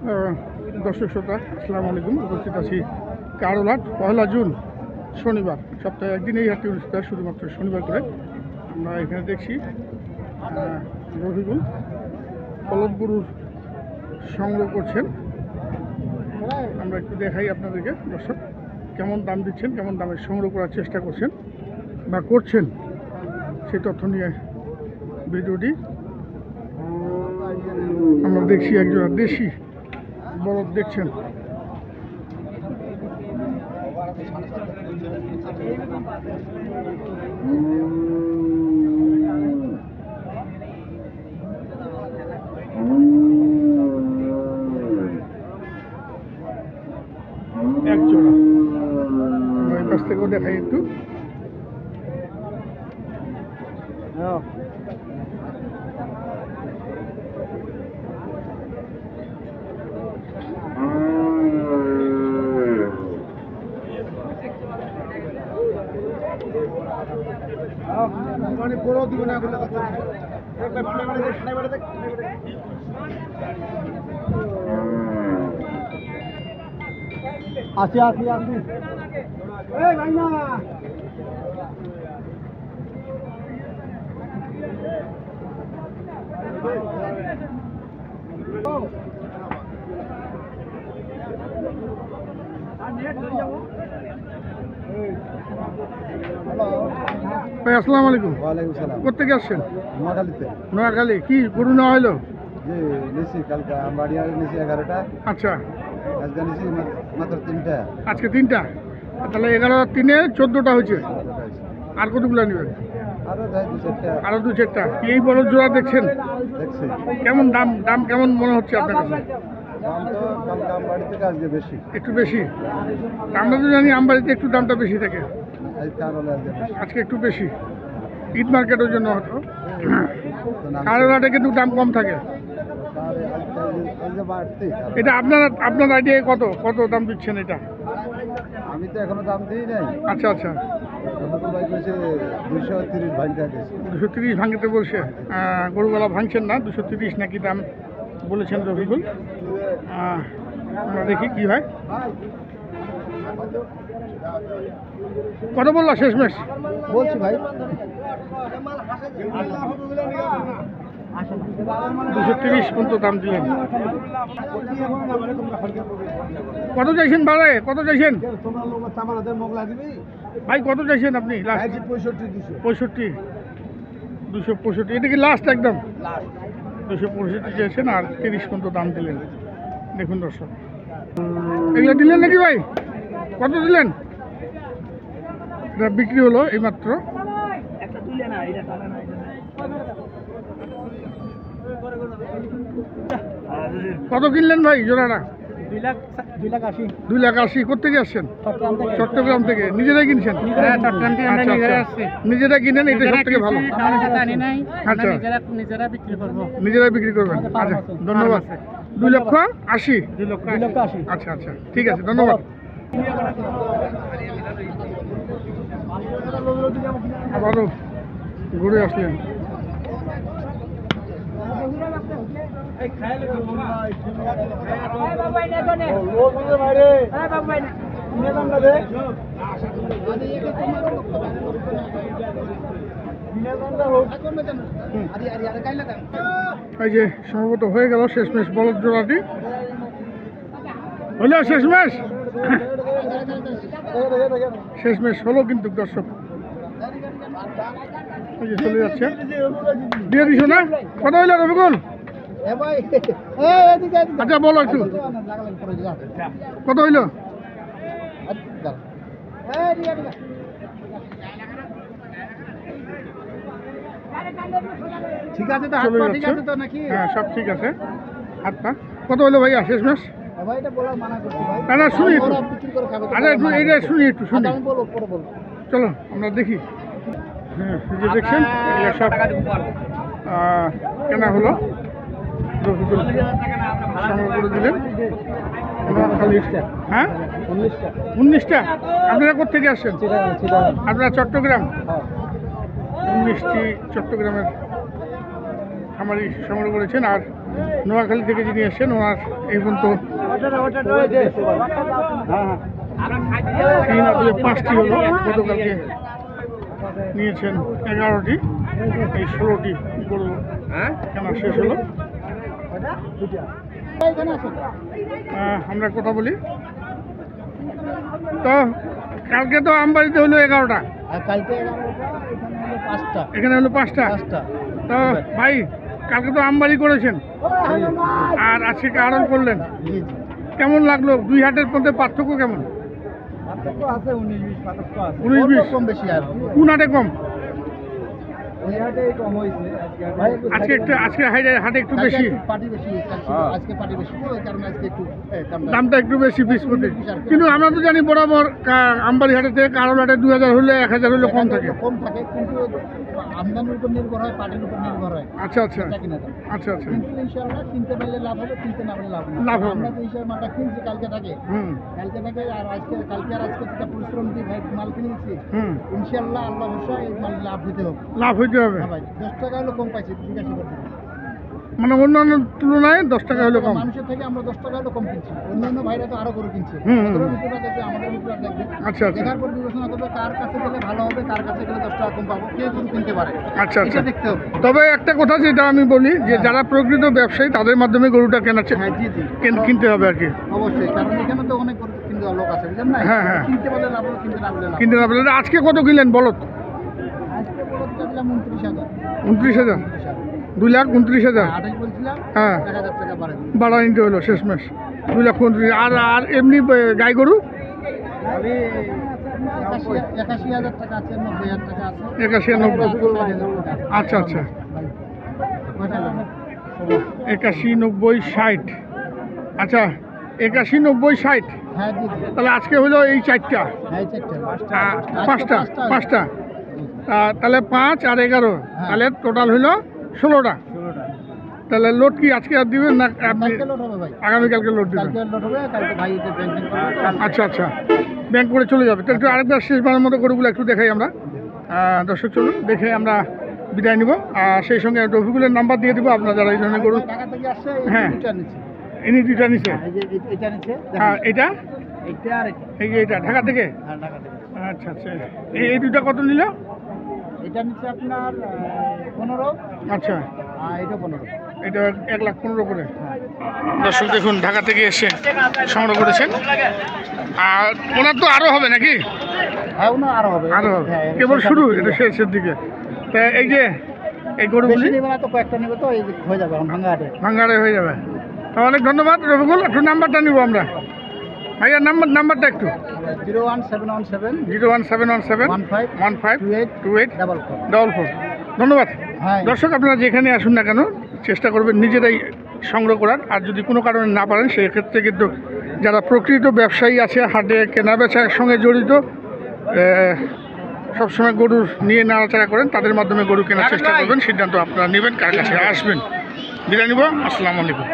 দর্শক শ্রোতা আসসালামু আলাইকুম। উপস্থিত আছি কারোলাট 1 জুন শনিবার। সপ্তাহে একদিন এই হাটটি অনুষ্ঠিত হয়, শুধুমাত্র শনিবার করে। আমরা এখানে দেখছি রফিকুল বলদ গরুর সংগ্রহ করছেন। আমরা একটু দেখাই আপনাদেরকে দর্শক কেমন দাম দিচ্ছেন, কেমন দামে সংগ্রহ করার চেষ্টা করছেন বা করছেন, সেই তথ্য নিয়ে ভিডিওটি। আমরা দেখছি একজন দেশি বলদ দেখছেন। এক জোড়া ওই পাশ থেকেও দেখাই একটু। আসি আসি আসি ভাই না ভাই আসসালামু আলাইকুম। ওয়ালাইকুম সালাম। কোথেকে আসছেন? নোয়াখালীতে। নোয়াখালী। কি গরু নেওয়া হলো? জি নিছি কালকে আমবাড়ি নিছি 11টা। আচ্ছা, আজকে নিছি মাত্র 3টা। আজকে 3টা, তাহলে 11 আর 3-এ 14টা হয়েছে। আর কতগুলো নেবেন? আরো যাই 2-4টা আরো 2-4টা। এই বড় জোড়া দেখছেন? দেখছি। কেমন দাম দাম কেমন মনে হচ্ছে আপনার কাছে? দাম তো কালকে আমবাড়ি থেকে আজকে বেশি। একটু বেশি। আমরা তো জানি আমবাড়িতে একটু দামটা বেশি থাকে, আজ কারণে আজকে বেশি। আজকে একটু বেশি। ঈদ মার্কেটের জন্য হয়তো। কারোলাটে কিন্তু দাম কম থাকে। আজকে বাড়তি। এটা আপনার আইডিয়া কত কত দাম দিচ্ছেন এটা? আমি তো এখনো দাম দিই নাই। আচ্ছা আচ্ছা, রফিকুল ভাই কইছে 230 ভাঙটা গেছে। 230 ভাঙতে বলছে। গরুবেলা ভাঙছেন না, 230 নাকি দাম বলেছেন রফিকুল। আমরা দেখি কি হয়। কত বললা শেষমেশ? বলছি ভাই 230 পর্যন্ত দাম দিলেন। কত চাইছেন ভাড়া? কত চাইছেন ভাই? কত চাইছেন আপনি? লাস্ট 65, 265। এটা কি লাস্ট একদম? 265 চাইছেন আর 30 পর্যন্ত দাম দিলেন। দেখুন দর্শক, এগুলো দিলেন নাকি ভাই? কত দিলেন? এটা বিক্রি হলো এইমাত্র। কত কিনলেন ভাই জোড়াটা? 2,80,000। কোথেকে আসছেন? চট্টগ্রাম থেকে। নিজেরাই কিনছেন? নিজেরা কিনেন, এটা সব থেকে ভালো। আচ্ছা, নিজেরাই বিক্রি করবেন। আচ্ছা, ধন্যবাদ। 2,80,000। আচ্ছা আচ্ছা, ঠিক আছে, ধন্যবাদ। আবারও ঘুরে আসলেন। এই যে সম্ভবত হয়ে গেল শেষমেশ বলদ জোড়াটি। হলো শেষমেশ, শেষমেশ হলো কিন্তু দর্শক। এই যে চলে যাচ্ছে। দিয়ে দিছো না? কত হইলো রফিকুল? আচ্ছা বলো একটু, কত হইলো? ঠিক আছে তো, চলে হাত ঠিক যাচ্ছে। আছে তো নাকি? হ্যাঁ, সব ঠিক আছে। হাত পা কত হইলো ভাইয়া শেষমেশ? ভাই এটা বলা মানা করছি ভাই। না না, শুনি একটু। ওরা বিক্রি করে খাবে তো আচ্ছা একটু এইটা শুনি, একটু শুনি। আমি বলবো, পরে বলবো। চলো আমরা দেখি। হ্যাঁ, এই যে দেখছেন এগুলো সব কেনা হলো। রফিকুল সংগ্রহ করে দিলেন। হ্যাঁ, 19টা। আপনারা কোথেকে আসছেন? আপনারা চট্টগ্রাম। 19টি চট্টগ্রামের খামারি সংগ্রহ করেছেন। আর নোয়াখালী থেকে যিনি এসেছেন ওনার এই পর্যন্ত 5টি হলো, গতকালকে নিয়েছেন 11টি, এই 16টি গরু কেনা শেষ হলো। আমরা কথা বলি তো, কালকে তো আমবাড়িতে হলো 11টা, এখানে হলো 5টা। তো ভাই কালকে তো আমবাড়ি করেছেন আর আজকে কারণ করলেন, কেমন লাগলো? দুই হাটের মধ্যে পার্থক্য কেমন? 19-20 কম বেশি আর কোন হাটে কম? ওই হাটে কম হয়েছে আজকে হাটে একটু বেশি, পার্টি বেশি আজকে পার্টি বেশি, ওই কারণে আজকে একটু দামটা একটু বেশি পিস প্রতি। কিন্তু আমরা তো জানি বরাবর আমবাড়ি হাটে থেকে কারণ হাটে 2000 হলে 1000 হলে কম থাকে। কিন্তু আমদানির উপর নির্ভর হয়, পার্টির উপর নির্ভর হয়। আচ্ছা আচ্ছা কিনা আচ্ছা আচ্ছা কিন্তু ইনশাআল্লাহ কিনতে পারলে লাভ হবে, কিনতে না পারলে লাভ হবে। লাভ হবে। আমরা তো হিসাবে মালটা কিনছি কালকে থাকে, আর আজকে যেটা পরিশ্রম দিয়ে ভাই মাল কিনেছি, ইনশাআল্লাহ আল্লাহ ভরসা এই মাল লাভ হতে হবে। লাভ হইতে হবে। হ্যাঁ ভাই, 10 টাকা হলো কম পাইছি, জিজ্ঞাসা করতে মানে অন্যান্য তুলনায় 10 টাকা হলো কম। মানুষের থেকে আমরা 10 টাকা হলো কম কিনছি, অন্যান্য ভাইরা তো আরো গরু কিনছে। ওদেরও ভিতরটা দেখবে, আমাদের ভিতরটা দেখবে। আচ্ছা আচ্ছা দেখার পর বিবেচনা করবে কার কাছে গেলে ভালো হবে, কার কাছে গেলে 10 টাকা কম পাবো, কে গরু কিনতে পারে। আচ্ছা আচ্ছা এটা দেখতে হবে। তবে একটা কথা যেটা আমি বলি যে যারা প্রকৃত ব্যবসায়ী তাদের মাধ্যমে গরুটা কেনাচ্ছে, হ্যাঁ জি জি কিনতে হবে আর কি। অবশ্যই, কারণ এখানে তো অনেক গরু কিনতে লোক আছে, বুঝলেন না? হ্যাঁ, হ্যাঁ। কিনতে পারলে লাভ হবে, কিনতে না পারলে লাভ। কিনতে না পারলে আজকে কত কিনলেন বলত? আজকে বলতে চাইলাম 29,000। 29,000, 2,29,000। 28 বলছিলাম, হ্যাঁ 1,000 টাকা বাড়ে দিলাম। বাড়া নিতে হলো শেষমেশ 2,29,000। আর এমনি গাই গরু আমি 81,000 টাকা আছে, 90,000 টাকা আছে। 81, 90। 60,000 টাকা আছে। আচ্ছা আচ্ছা, কয়টা লাগবে? 81, 90, 60। আচ্ছা 81, 90, 60। হ্যাঁ জি জি, তাহলে আজকে হলো এই 4টা, হ্যাঁ 4টা, 5টা। তাহলে 5 আর 11, তাহলে টোটাল হইলো 16টা। 16টা। তাহলে লোড কি আজকে আর দিবেন না আপনি কালকে লোড হবে ভাই, আগামীকালকে লোড দিবেন? কালকে লোড হবে, কালকে ভাই এতে ব্যাংকিং করবে। আচ্ছা আচ্ছা, ব্যাংক করে চলে যাবে। তো একটু আরেকবার শেষবারের মতো গরুগুলো একটু দেখাই আমরা। দর্শক চলুন দেখে আমরা বিদায় নিব। আর সেই সঙ্গে রফিকুলের নাম্বার দিয়ে দিব, আপনার যারা এই ধরনের গরু। ঢাকা থেকে আসছে, হ্যাঁ। এই দুইটা নিচ্ছে। ইনি দুইটা নিচে, এই যে এটা নিচ্ছে, আর এটা এইটা আর এটা। এই যে এটা ঢাকা থেকে। হ্যাঁ ঢাকা থেকে। আচ্ছা আচ্ছা, এই দুইটা কত নিল? এটা নিচ্ছে আপনার 15, আচ্ছা, আর এটা 15। এটা 1,15,000 করে। দর্শক দেখুন ঢাকা থেকে এসে সংগ্রহ করেছেন। আর ওনার তো আরও হবে নাকি? হ্যাঁ ওনার আরো হবে, আরও হবে, হ্যাঁ, কেবল শুরু, এটা শেষের দিকে। তা এই যে এই গরুগুলি বেশি নেবে না তো, কয়েকটা নেবে তো, এই যে হয়ে যাবে এখন ভাঙা হাটে। ভাঙ্গারে হয়ে যাবে। তো অনেক ধন্যবাদ রফিকুল। একটু নাম্বারটা নিব আমরা ভাইয়ার, নাম্বারটা একটু। 01717 01717 15 15 28 44। 44। ধন্যবাদ। হ্যাঁ দর্শক আপনারা যেখানে আসুন না কেন চেষ্টা করবেন নিজেরাই সংগ্রহ করার। আর যদি কোনো কারণে না পারেন সেক্ষেত্রে কিন্তু যারা প্রকৃত ব্যবসায়ী আছে, হাটে কেনা বেচার সঙ্গে জড়িত, সবসময় গরু নিয়ে নাড়াচাড়া করেন, তাদের মাধ্যমে গরু কেনার চেষ্টা করবেন। সিদ্ধান্ত আপনারা নেবেন কার কাছে আসবেন। বিদায় নিব, আসসালামু আলাইকুম।